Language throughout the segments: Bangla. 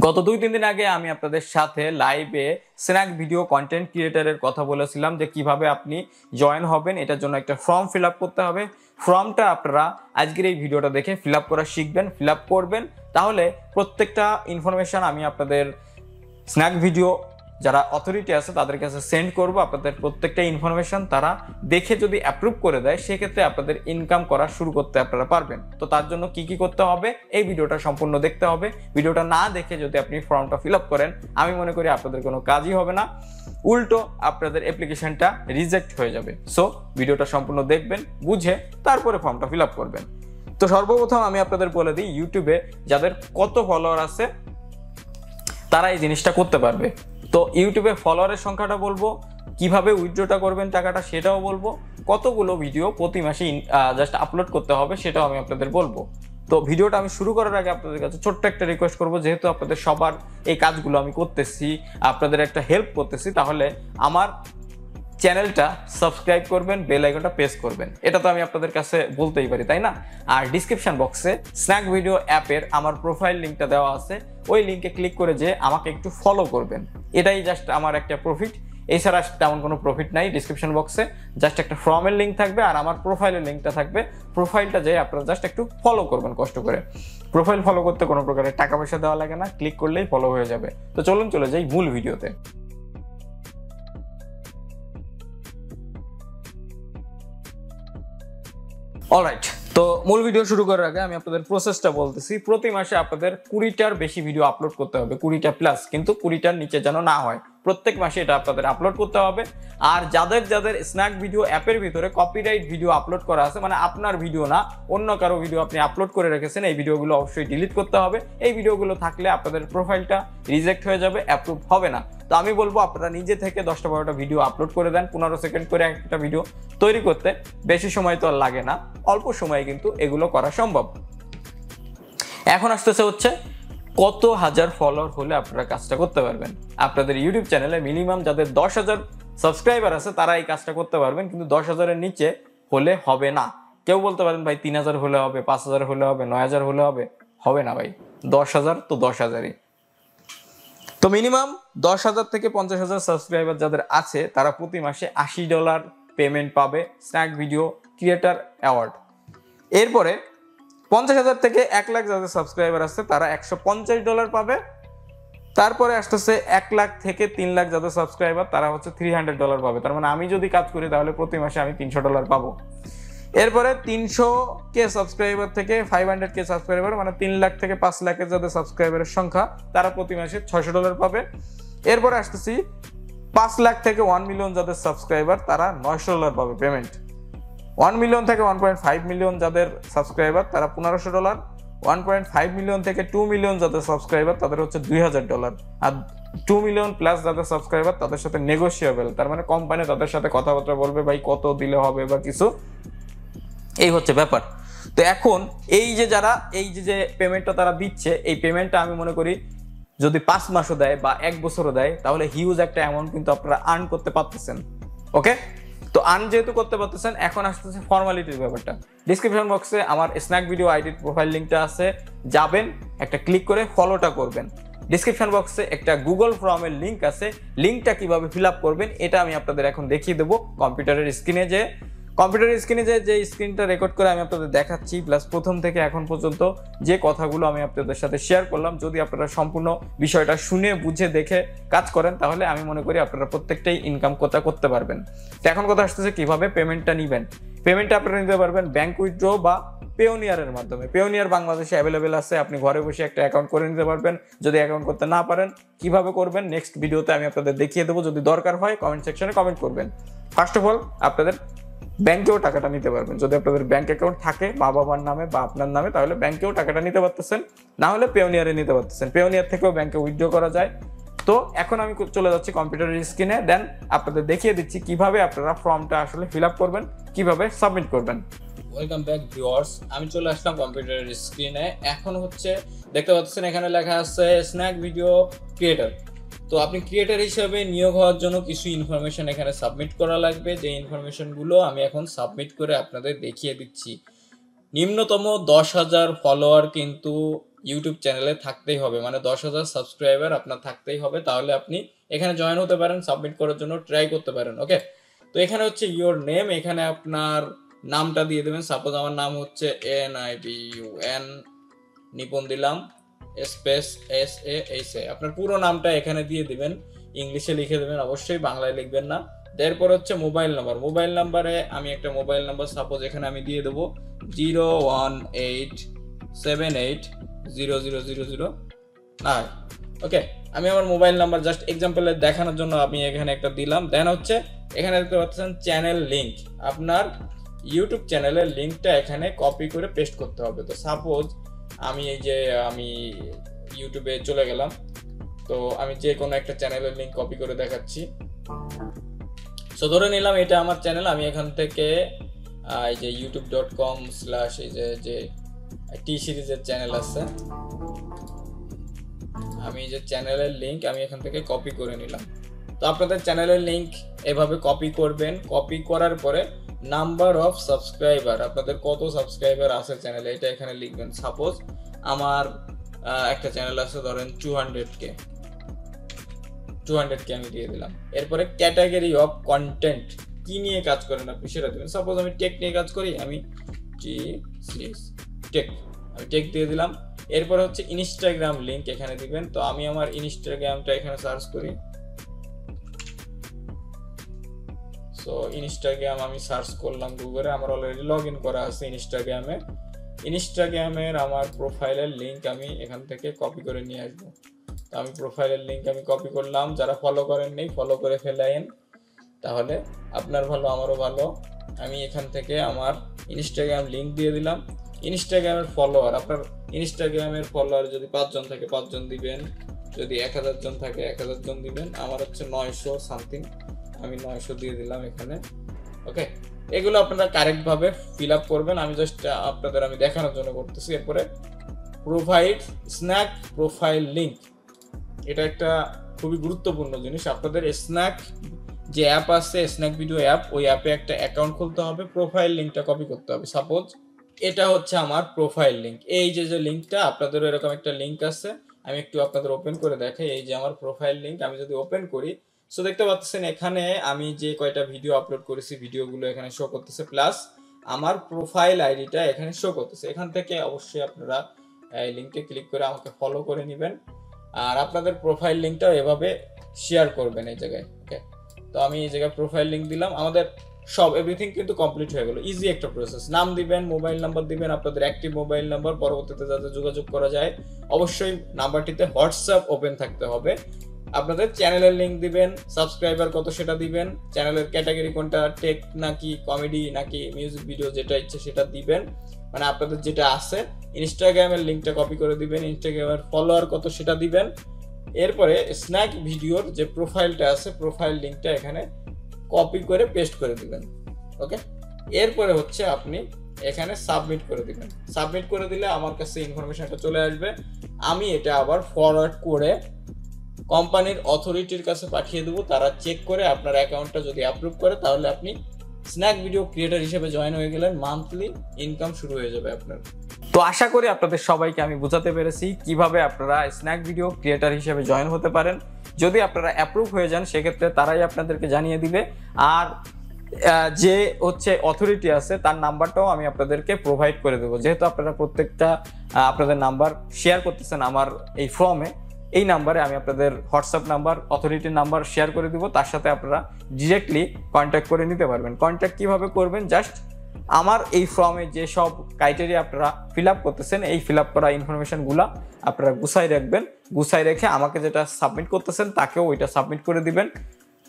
গত 2-3 দিন আগে আমি আপনাদের সাথে লাইভে স্ন্যাক ভিডিও কন্টেন্ট ক্রিয়েটরের কথা বলেছিলাম যে কিভাবে আপনি জয়েন হবেন। এটার জন্য একটা ফর্ম ফিল আপ করতে হবে। ফর্মটা আপনারা আজকের এই ভিডিওটা দেখে ফিল আপ করা শিখবেন, ফিল আপ করবেন। তাহলে প্রত্যেকটা ইনফরমেশন আমি আপনাদের স্ন্যাক ভিডিও যারা অথরিটি আছে তাদের কাছে সেন্ড করব। আপনাদের প্রত্যেকটা ইনফরমেশন তারা দেখে যদি অ্যাপ্রুভ করে দেয় সেক্ষেত্রে আপনাদের ইনকাম করা শুরু করতে আপনারা পারবেন। তো তার জন্য কি কি করতে হবে এই ভিডিওটা সম্পূর্ণ দেখতে হবে। ভিডিওটা না দেখে যদি আপনি ফর্মটা ফিল আপ করেন আমি মনে করি আপনাদের কোনো কাজই হবে না, উল্টো আপনাদের অ্যাপ্লিকেশনটা রিজেক্ট হয়ে যাবে। সো ভিডিওটা সম্পূর্ণ দেখবেন, বুঝে তারপরে ফর্মটা ফিল আপ করবেন। তো সর্বপ্রথম আমি আপনাদের বলে দিই, ইউটিউবে যাদের কত ফলোয়ার আছে তারা এই জিনিসটা করতে পারবে। তো ইউটিউবে ফলোয়ারের সংখ্যাটা বলবো, কিভাবে উইথড্রটা করবেন টাকাটা সেটাও বলবো, কতগুলো ভিডিও প্রতি মাসে জাস্ট আপলোড করতে হবে সেটাও আমি আপনাদের বলবো। তো ভিডিওটা আমি শুরু করার আগে আপনাদের কাছে ছোট্ট একটা রিকোয়েস্ট করবো, যেহেতু আপনাদের সবার এই কাজগুলো আমি করতেছি, আপনাদের একটা হেল্প করতেছি, তাহলে আমার চ্যানেলটা সাবস্ক্রাইব করবেন, বেল আইকনটা প্রেস করবেন। এটা তো আমি আপনাদের কাছে বলতেই পারি, তাই না? আর ডিসক্রিপশন বক্সে স্ন্যাক ভিডিও অ্যাপের আমার প্রোফাইল লিঙ্কটা দেওয়া আছে, ওই লিঙ্কে ক্লিক করে যে আমাকে একটু ফলো করবেন। এটাই জাস্ট আমার একটা প্রফিট, এছাড়া তেমন কোনো প্রফিট নাই। ডিসক্রিপশন বক্সে জাস্ট একটা ফর্মের লিঙ্ক থাকবে আর আমার প্রোফাইলের লিঙ্কটা থাকবে। প্রোফাইলটা যে আপনারা জাস্ট একটু ফলো করবেন কষ্ট করে। প্রোফাইল ফলো করতে কোনো প্রকারের টাকা পয়সা দেওয়া লাগে না, ক্লিক করলেই ফলো হয়ে যাবে। তো চলুন চলে যাই মূল ভিডিওতে। অলরাইট, তো মূল ভিডিও শুরু করার আগে আমি আপনাদের প্রসেসটা বলতেছি। প্রতি মাসে আপনাদের 20টার বেশি ভিডিও আপলোড করতে হবে, 20টা প্লাস, কিন্তু 20টার নিচে যেন না হয়। প্রত্যেক মাসে এটা আপনাদের আপলোড করতে হবে। আর যাদের যাদের স্ন্যাক ভিডিও অ্যাপের ভিতরে কপিরাইট ভিডিও আপলোড করা আছে, মানে আপনার ভিডিও না অন্য কারো ভিডিও আপনি আপলোড করে রেখেছেন, এই ভিডিওগুলো অবশ্যই ডিলিট করতে হবে। এই ভিডিওগুলো থাকলে আপনাদের প্রোফাইলটা রিজেক্ট হয়ে যাবে, অ্যাপ্রুভ হবে না। তো আমি বলবো আপনারা নিজে থেকে 10টা-12টা ভিডিও আপলোড করে দেন, 15 সেকেন্ড করে একটা ভিডিও তৈরি করতে বেশি সময় তো আর লাগে না, অল্প সময়ে কিন্তু এগুলো করা সম্ভব। এখন আসতেছে হচ্ছে কত হাজার ফলোয়ার হলে আপনারা কাজটা করতে পারবেন। আপনাদের ইউটিউব চ্যানেলে মিনিমাম যাদের 10,000 সাবস্ক্রাইবার আছে তারা এই কাজটা করতে পারবেন, কিন্তু 10,000-এর নিচে হলে হবে না। কেউ বলতে পারেন ভাই 3,000 হলে হবে, 5,000 হলে হবে, 9,000 হলে হবে, হবে না ভাই। 10,000 তো 10,000-ই। তো মিনিমাম 10,000 থেকে 50,000 সাবস্ক্রাইবার যাদের আছে তারা প্রতি মাসে $80 পেমেন্ট পাবে স্ন্যাক ভিডিও ক্রিয়েটার অ্যাওয়ার্ড। এরপরে 50,000 থেকে 1 লাখ যাদের সাবস্ক্রাইবার আছে তারা $150 পাবে। তারপরে আসতেছে 1 লাখ থেকে 3 লাখ যাদের সাবস্ক্রাইবার তারা হচ্ছে $300 পাবে। তার মানে আমি যদি কাজ করি তাহলে প্রতি মাসে আমি $300 পাবো। এরপরে 300K সাবস্ক্রাইবার থেকে 500K সাবস্ক্রাইবার, মানে 3 লাখ থেকে 5 লাখের যাদের সাবস্ক্রাইবারের সংখ্যা তারা প্রতি মাসে $600 পাবে। এরপরে আসতেছি 5 লাখ থেকে 1 মিলিয়ন যাদের সাবস্ক্রাইবার তারা $900 পাবে পেমেন্ট। 1 মিলিয়ন থেকে 1.5 মিলিয়ন যাদের সাবস্ক্রাইবার তারা $1,500। 1.5 মিলিয়ন থেকে 2 মিলিয়ন যাদের সাবস্ক্রাইবার তাদের হচ্ছে $2,000। আর 2 মিলিয়ন প্লাস যাদের সাবস্ক্রাইবার তাদের সাথে নেগোশিয়েবল, তার মানে কোম্পানি তাদের সাথে কথাবার্তা বলবে ভাই কত দিলে হবে বা কিছু, এই হচ্ছে ব্যাপার। তো এখন এই যে যারা এই যে পেমেন্টটা তারা দিচ্ছে, এই পেমেন্টটা আমি মনে করি যদি 5 মাসও দেয় বা 1 বছরও দেয় তাহলে হিউজ একটা অ্যামাউন্ট কিন্তু আপনারা আর্ন করতে পারতেছেন। ওকে, তো আর্ন যেহেতু করতে পারতেছেন, এখন আসতেছে ফর্মালিটির ব্যাপারটা। ডিসক্রিপশন বক্সে আমার স্ন্যাক ভিডিও আইডির প্রোফাইল লিঙ্কটা আছে, যাবেন একটা ক্লিক করে ফলোটা করবেন। ডিসক্রিপশন বক্সে একটা গুগল ফর্মের লিঙ্ক আছে, লিঙ্কটা কিভাবে ফিল আপ করবেন এটা আমি আপনাদের এখন দেখিয়ে দেবো কম্পিউটারের স্ক্রিনে। যে স্ক্রিনটা রেকর্ড করে আমি আপনাদের দেখাচ্ছি, প্লাস প্রথম থেকে এখন পর্যন্ত যে কথাগুলো আমি আপনাদের সাথে শেয়ার করলাম, যদি আপনারা সম্পূর্ণ বিষয়টা শুনে বুঝে দেখে কাজ করেন তাহলে আমি মনে করি আপনারা প্রত্যেকটাই ইনকাম করতে পারবেন। তো এখন কথা আসতেছে কিভাবে পেমেন্টটা নেবেন। পেমেন্টটা আপনারা নিতে পারবেন ব্যাংক উইথড্র বা পেওনিয়ারের মাধ্যমে। পেওনিয়ার বাংলাদেশে অ্যাভেলেবেল আছে, আপনি ঘরে বসে একটা অ্যাকাউন্ট করে নিতে পারবেন। যদি অ্যাকাউন্ট করতে না পারেন কিভাবে করবেন নেক্সট ভিডিওতে আমি আপনাদের দেখিয়ে দেবো, যদি দরকার হয় কমেন্ট সেকশনে কমেন্ট করবেন। ফার্স্ট অফ অল আপনাদের ব্যাংকেও টাকাটা নিতে পারবেন, যদি আপনাদের ব্যাংক অ্যাকাউন্ট থাকে মা বাবার নামে বা আপনার নামে তাহলে ব্যাংকেও টাকাটা নিতে পারতেছেন, না হলে পেওনিয়ারে নিতে পারতেছেন। পেওনিয়ার থেকেও ব্যাংকে উইথড্র করা যায়। তো এখন আমি চলে যাচ্ছি কম্পিউটারের স্ক্রিনে, দেন আপনাদের দেখিয়ে দিচ্ছি কিভাবে আপনারা ফর্মটা আসলে ফিল আপ করবেন, কিভাবে সাবমিট করবেন। ওয়েলকাম ব্যাক ভিউয়ার্স, আমি চলে আসলাম কম্পিউটারের স্ক্রিনে। এখন হচ্ছে দেখতে পাচ্ছেন এখানে লেখা আছে স্ন্যাক ভিডিও ক্রিয়েটর। তো আপনি ক্রিয়েটর হিসেবে নিয়োগ হওয়ার জন্য কিছু ইনফরমেশন এখানে সাবমিট করা লাগবে, যে ইনফরমেশনগুলো আমি এখন সাবমিট করে আপনাদের দেখিয়ে দিচ্ছি। নিম্নতম 10,000 ফলোয়ার কিন্তু ইউটিউব চ্যানেলে থাকতেই হবে, মানে 10,000 সাবস্ক্রাইবার আপনার থাকতেই হবে, তাহলে আপনি এখানে জয়েন হতে পারেন, সাবমিট করার জন্য ট্রাই করতে পারেন। ওকে, তো এখানে হচ্ছে ইওর নেম, এখানে আপনার নামটা দিয়ে দেবেন। সাপোজ আমার নাম হচ্ছে NIPUN, নিপুন দিলাম, স্পেস SA, আপনার পুরো নামটা এখানে দিয়ে দিবেন, ইংলিশে লিখে দেবেন, অবশ্যই বাংলায় লিখবেন না। এরপর হচ্ছে মোবাইল নাম্বার, মোবাইল নাম্বারে আমি একটা মোবাইল নাম্বার সাপোজ এখানে আমি দিয়ে দেবো 01878000009। ওকে, আমি আমার মোবাইল নাম্বার জাস্ট এক্সাম্পলে দেখানোর জন্য আমি এখানে একটা দিলাম। দেন হচ্ছে এখানে দেখতে পাচ্ছেন চ্যানেল লিঙ্ক, আপনার ইউটিউব চ্যানেলের লিঙ্কটা এখানে কপি করে পেস্ট করতে হবে। তো সাপোজ আমি আমি ইউটিউবে চলে গেলাম, তো আমি যে কোনো একটা চ্যানেলের লিঙ্ক কপি করে দেখাচ্ছি। সো ধরে নিলাম এটা আমার চ্যানেল, আমি এখান থেকে এই যে youtube.com/ এই যে টি সিরিজের চ্যানেল আছে, আমি যে চ্যানেলের লিঙ্ক আমি এখান থেকে কপি করে নিলাম। তো আপনাদের চ্যানেলের লিঙ্ক এভাবে কপি করবেন। কপি করার পরে নাম্বার অফ সাবস্ক্রাইবার, আপনাদের কত সাবস্ক্রাইবার আছে চ্যানেলে এটা এখানে লিখবেন। সাপোজ আমার একটা চ্যানেল আছে ধরেন 200K আমি দিয়ে দিলাম। এরপরে ক্যাটাগরি অফ কন্টেন্ট, কি নিয়ে কাজ করেন আপনি সেটা দেবেন। সাপোজ আমি টেক নিয়ে কাজ করি, আমি টেক দিয়ে দিলাম। এরপর হচ্ছে ইনস্টাগ্রাম লিঙ্ক এখানে দিবেন। তো আমি আমার ইনস্টাগ্রামটা এখানে সার্চ করি। সো ইনস্টাগ্রাম আমি সার্চ করলাম গুগলে, আমার অলরেডি লগ ইন করা আছে ইনস্টাগ্রামের আমার প্রোফাইলের লিঙ্ক আমি এখান থেকে কপি করে নিয়ে আসবো। তো আমি প্রোফাইলের লিঙ্ক আমি কপি করলাম, যারা ফলো করেন নেই ফলো করে ফেলেন, তাহলে আপনার ভালো আমারও ভালো। আমি এখান থেকে আমার ইনস্টাগ্রাম লিঙ্ক দিয়ে দিলাম। ইনস্টাগ্রামের ফলোয়ার, আপনার ইনস্টাগ্রামের ফলোয়ার যদি 5 জন থাকে 5 জন দিবেন, যদি 1000 জন থাকে 1000 জন দিবেন। আমার হচ্ছে 900 সামথিং, আমি 900 দিয়ে দিলাম এখানে। ওকে, এগুলো আপনারা কারেক্ট ভাবে ফিল আপ করবেন, আমি জাস্ট আপনাদের আমি দেখানোর জন্য করতেছি। এরপরে প্রোভাইড স্ন্যাক প্রোফাইল লিঙ্ক, এটা একটা খুবই গুরুত্বপূর্ণ জিনিস। আপনাদের স্ন্যাক যে অ্যাপ আছে, স্ন্যাক ভিডিও অ্যাপ, ওই অ্যাপে একটা অ্যাকাউন্ট খুলতে হবে, প্রোফাইল লিঙ্কটা কপি করতে হবে। সাপোজ এটা হচ্ছে আমার প্রোফাইল লিঙ্ক, এই যে লিঙ্কটা, আপনাদেরও এরকম একটা লিঙ্ক আছে, আমি একটু আপনাদের ওপেন করে দেখাই। এই যে আমার প্রোফাইল লিঙ্ক, আমি যদি ওপেন করি, সো দেখতে পাচ্ছেন এখানে আমি যে কয়টা ভিডিও আপলোড করেছি ভিডিওগুলো এখানে শো করতেছে, প্লাস আমার প্রোফাইল আইডিটা এখানে শো করতেছে। এখান থেকে অবশ্যই আপনারা এই লিঙ্কে ক্লিক করে আমাকে ফলো করে নেবেন, আর আপনাদের প্রোফাইল লিঙ্কটাও এভাবে শেয়ার করবেন এই জায়গায়। ওকে, তো আমি এই জায়গায় প্রোফাইল লিঙ্ক দিলাম, আমাদের সব এভরিথিং কিন্তু কমপ্লিট হয়ে গেল। ইজি একটা প্রসেস। নাম দিবেন, মোবাইল নাম্বার দিবেন, আপনাদের অ্যাক্টিভ মোবাইল নাম্বার, পরবর্তীতে যাতে যোগাযোগ করা যায় অবশ্যই নাম্বারটিতে হোয়াটসঅ্যাপ ওপেন থাকতে হবে। আপনাদের চ্যানেলের লিঙ্ক দিবেন, সাবস্ক্রাইবার কত সেটা দিবেন, চ্যানেলের ক্যাটাগরি কোনটা, টেক নাকি কমেডি নাকি মিউজিক ভিডিও, যেটা ইচ্ছে সেটা দিবেন, মানে আপনাদের যেটা আছে। ইনস্টাগ্রামের লিঙ্কটা কপি করে দিবেন, ইনস্টাগ্রামের ফলোয়ার কত সেটা দিবেন। এরপরে স্ন্যাক ভিডিওর যে প্রোফাইলটা আছে, প্রোফাইল লিঙ্কটা এখানে কপি করে পেস্ট করে দিবেন। ওকে, এরপরে হচ্ছে আপনি এখানে সাবমিট করে দিবেন। সাবমিট করে দিলে আমার কাছে ইনফরমেশনটা চলে আসবে, আমি এটা আবার ফরওয়ার্ড করে কোম্পানির অথরিটির কাছে পাঠিয়ে দেবো। তারা চেক করে আপনার অ্যাকাউন্টটা যদি অ্যাপ্রুভ করে, তাহলে আপনি স্ন্যাক ভিডিও ক্রিয়েটর হিসেবে জয়েন হয়ে গেলেন, মান্থলি ইনকাম শুরু হয়ে যাবে আপনার। তো আশা করি আপনাদের সবাইকে আমি বোঝাতে পেরেছি কিভাবে আপনারা স্ন্যাক ভিডিও ক্রিয়েটর হিসেবে জয়েন হতে পারেন। যদি আপনারা অ্যাপ্রুভ হয়ে যান, সেক্ষেত্রে তারাই আপনাদেরকে জানিয়ে দিবে, আর যে হচ্ছে অথরিটি আছে তার নাম্বারটাও আমি আপনাদেরকে প্রোভাইড করে দেবো। যেহেতু আপনারা প্রত্যেকটা আপনাদের নাম্বার শেয়ার করতেছেন আমার এই ফর্মে, এই নাম্বারে আমি আপনাদের হোয়াটসঅ্যাপ নাম্বার, অথরিটির নাম্বার শেয়ার করে দিব, তার সাথে আপনারা ডিরেক্টলি কন্ট্যাক্ট করে নিতে পারবেন। কন্ট্যাক্ট কিভাবে করবেন, জাস্ট আমার এই ফর্মে যে সব ক্রাইটেরিয়া আপনারা ফিল আপ করতেছেন, এই ফিল আপ করা ইনফরমেশনগুলো আপনারা গুছাই রাখবেন। গুছাই রেখে আমাকে যেটা সাবমিট করতেছেন তাকেও ওইটা সাবমিট করে দিবেন।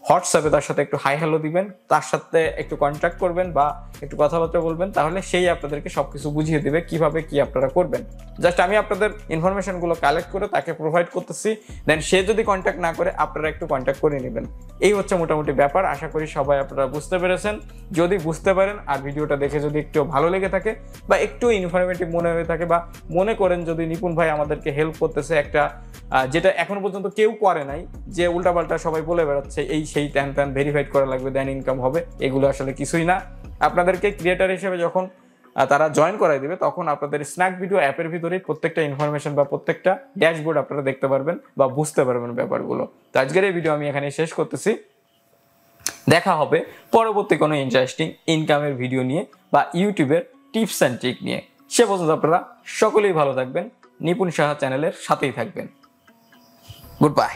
হোয়াটসঅ্যাপে তার সাথে একটু হাই হ্যালো দিবেন, তার সাথে একটু কন্ট্যাক্ট করবেন বা একটু কথাবার্তা বলবেন, তাহলে সেই আপনাদেরকে সবকিছু বুঝিয়ে দিবে কিভাবে কি আপনারা করবেন। জাস্ট আমি আপনাদের ইনফরমেশনগুলো কালেক্ট করে তাকে প্রোভাইড করতেছি, দেন সে যদি কন্ট্যাক্ট না করে আপনারা একটু কন্ট্যাক্ট করে নেবেন। এই হচ্ছে মোটামুটি ব্যাপার। আশা করি সবাই আপনারা বুঝতে পেরেছেন। যদি বুঝতে পারেন আর ভিডিওটা দেখে যদি একটু ভালো লেগে থাকে বা একটু ইনফরমেটিভ মনে হয়ে থাকে, বা মনে করেন যদি নিপুণ ভাই আমাদেরকে হেল্প করতেছে একটা যেটা এখনো পর্যন্ত কেউ করে নাই, যে উল্টাপাল্টা সবাই বলে বেড়াচ্ছে এই সেই ট্যান ভেরিফাইড করা লাগবে দেন ইনকাম হবে, এগুলো আসলে কিছুই না। আপনাদেরকে ক্রিয়েটার হিসেবে যখন তারা জয়েন করাই দিবে, তখন আপনাদের স্ন্যাক ভিডিও অ্যাপের ভিতরেই প্রত্যেকটা ইনফরমেশন বা প্রত্যেকটা ড্যাশবোর্ড আপনারা দেখতে পারবেন বা বুঝতে পারবেন ব্যাপারগুলো। তো আজকের এই ভিডিও আমি এখানে শেষ করতেছি। দেখা হবে পরবর্তী কোনো ইন্টারেস্টিং ইনকামের ভিডিও নিয়ে বা ইউটিউবের টিপস অ্যান্ড ট্রিক নিয়ে। সে পর্যন্ত আপনারা সকলেই ভালো থাকবেন, নিপুণ সাহা চ্যানেলের সাথেই থাকবেন। Good bye.